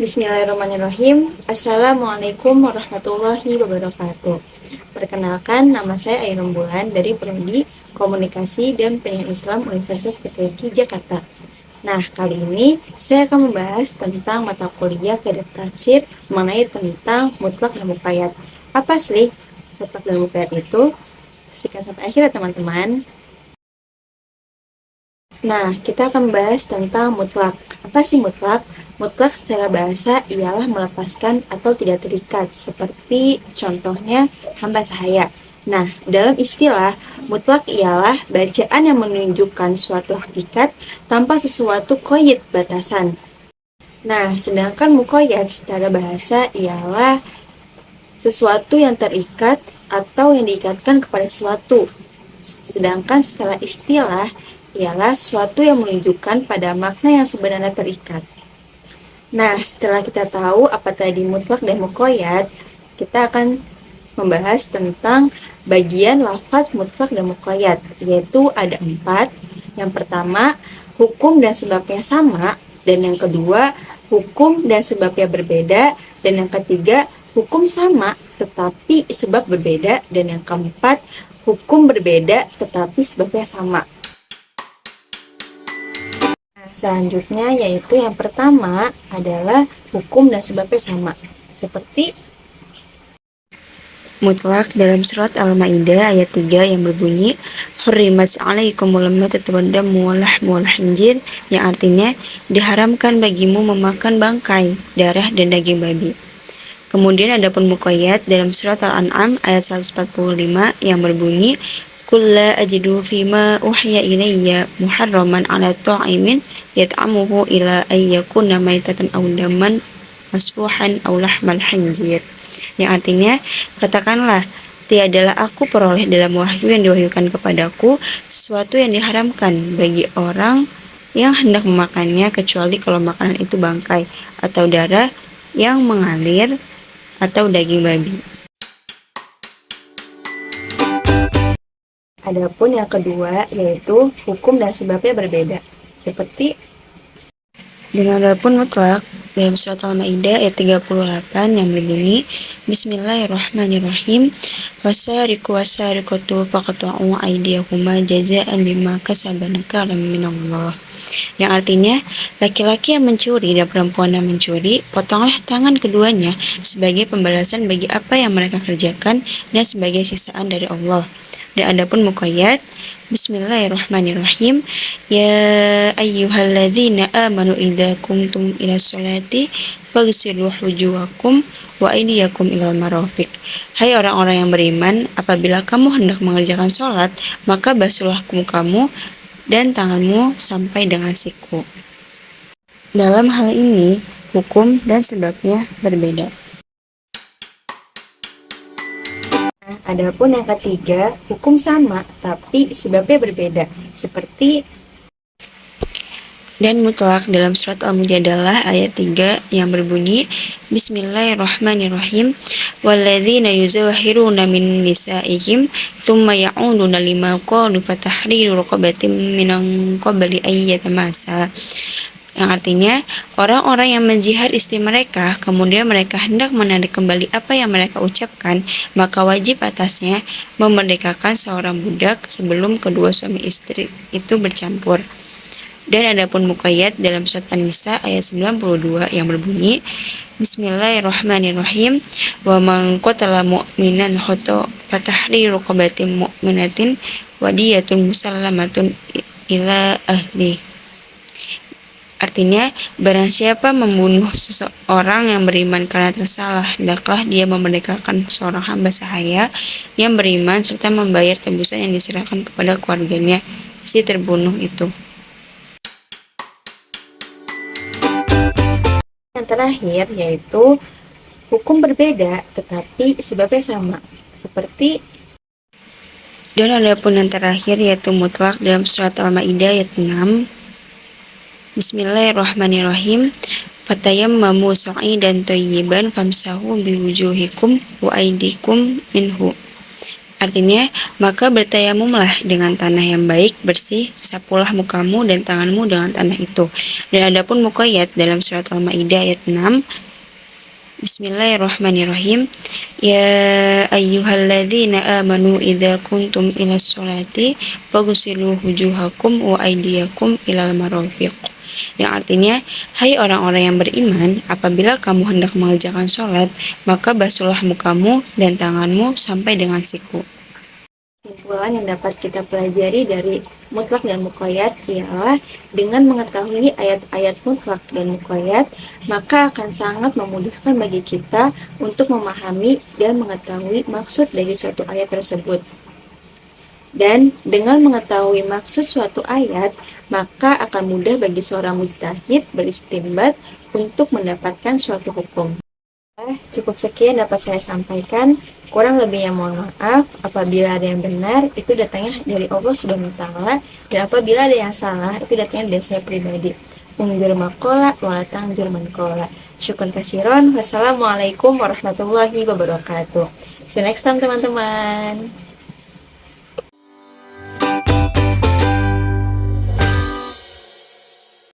Bismillahirrahmanirrahim. Assalamualaikum warahmatullahi wabarakatuh. Perkenalkan, nama saya Ainun Bulan dari Prodi Komunikasi dan Pendidikan Islam Universitas PTQ Jakarta. Nah, kali ini saya akan membahas tentang mata kuliah kaidah tafsir mengenai tentang mutlak dan muqayyad. Apa sih mutlak dan muqayyad itu? Saksikan sampai akhir ya teman-teman. Nah, kita akan membahas tentang mutlak. Apa sih mutlak? Mutlak secara bahasa ialah melepaskan atau tidak terikat, seperti contohnya hamba sahaya. Nah, dalam istilah, mutlak ialah bacaan yang menunjukkan suatu hakikat tanpa sesuatu qayd batasan. Nah, sedangkan muqayyad secara bahasa ialah sesuatu yang terikat atau yang diikatkan kepada sesuatu. Sedangkan setelah istilah ialah sesuatu yang menunjukkan pada makna yang sebenarnya terikat. Nah, setelah kita tahu apa tadi mutlak dan muqayyad, kita akan membahas tentang bagian lafaz mutlak dan muqayyad, yaitu ada 4. Yang pertama, hukum dan sebabnya sama, dan yang kedua, hukum dan sebabnya berbeda, dan yang ketiga, hukum sama tetapi sebab berbeda, dan yang keempat, hukum berbeda tetapi sebabnya sama. Selanjutnya yaitu yang pertama adalah hukum dan sebabnya sama. Seperti mutlak dalam surat Al-Maidah ayat 3 yang berbunyi hurrimat 'alaikumul maitatu waddamu walahmul khinzir, yang artinya diharamkan bagimu memakan bangkai, darah dan daging babi. Kemudian adapun muqayyad dalam surat Al-An'am ayat 145 yang berbunyi Qul la ajidu fima uhiya ilayya muharraman ala ta'imin yat'amuhu ila ayyakuna maitatan aw daman masfuhan aw lahmal khinzir, yang artinya katakanlah tiadalah aku peroleh dalam wahyu yang diwahyukan kepadaku sesuatu yang diharamkan bagi orang yang hendak memakannya kecuali kalau makanan itu bangkai atau darah yang mengalir atau daging babi. adapun yang kedua yaitu hukum dan sebabnya berbeda. Seperti dengan adapun mutlak dalam surat Al-Maidah ayat 38 yang berbunyi Bismillahirrahmanirrahim wasariqu wasariqatu faqta'u aydiyahuma jazaa'an bima kasaba nakalan minallah, yang artinya laki-laki yang mencuri dan perempuan yang mencuri, potonglah tangan keduanya sebagai pembalasan bagi apa yang mereka kerjakan dan sebagai siksaan dari Allah. Dan adapun muqayyad, Bismillahirrahmanirrahim, ya ayyuhalladzina amanu idza kumtum ila sholati faghsilu wujuhakum wa aydiyakum ilal marafiq. Hai orang-orang yang beriman, apabila kamu hendak mengerjakan sholat, maka basuhlah mukamu dan tanganmu sampai dengan siku. Dalam hal ini, hukum dan sebabnya berbeda. adapun yang ketiga, hukum sama tapi sebabnya berbeda. Seperti dan mutlak dalam surat Al-Mujadalah ayat 3 yang berbunyi Bismillahirrahmanirrahim walladzina yuzahiruna min nisaihim thumma ya'uduna lima qalu fatahriru raqabatin minan qabli ayyatamasa, yang artinya orang-orang yang menjihad istri mereka kemudian mereka hendak menarik kembali apa yang mereka ucapkan, maka wajib atasnya memerdekakan seorang budak sebelum kedua suami istri itu bercampur. Dan adapun muqayyad dalam surat An-Nisa ayat 92 yang berbunyi Bismillahirrahmanirrahim wa man qatala mu'minan khata fatahriru raqabatin mu'minatin wadiyatun musallamatun ila ahli. Artinya, barang siapa membunuh seseorang yang beriman karena tersalah, hendaklah dia memerdekakan seorang hamba sahaya yang beriman serta membayar tebusan yang diserahkan kepada keluarganya si terbunuh itu. yang terakhir yaitu hukum berbeda tetapi sebabnya sama. Seperti dan adapun yang terakhir yaitu mutlak dalam surat Al-Maidah ayat 6 Bismillahirrahmanirrahim fatayammamu sa'idan thayyiban famsahu biwujuhikum wa aydikum minhu, Artinya, maka bertayamumlah dengan tanah yang baik, bersih, sapulah mukamu dan tanganmu dengan tanah itu. Dan adapun muqayyad dalam surat Al-Maidah ayat 6, Bismillahirrahmanirrahim. Ya ayyuhalladzina amanu idza kuntum ilas sholati faghsilu wujuhakum wa aydiyakum ilal marafiq. Yang artinya, hai orang-orang yang beriman, apabila kamu hendak mengerjakan sholat, maka basuhlah mukamu dan tanganmu sampai dengan siku. Kesimpulan yang dapat kita pelajari dari mutlak dan muqayyad ialah dengan mengetahui ayat-ayat mutlak dan muqayyad, maka akan sangat memudahkan bagi kita untuk memahami dan mengetahui maksud dari suatu ayat tersebut. Dan dengan mengetahui maksud suatu ayat, maka akan mudah bagi seorang mujtahid beristinbat untuk mendapatkan suatu hukum. Cukup sekian dapat saya sampaikan. Kurang lebihnya mohon maaf. Apabila ada yang benar, itu datangnya dari Allah Subhanahu wa taala, dan apabila ada yang salah, itu datangnya dari saya pribadi. Unjur makola walatang jur mankola. Syukran kasiron. Wassalamualaikum warahmatullahi wabarakatuh. See you next time teman-teman.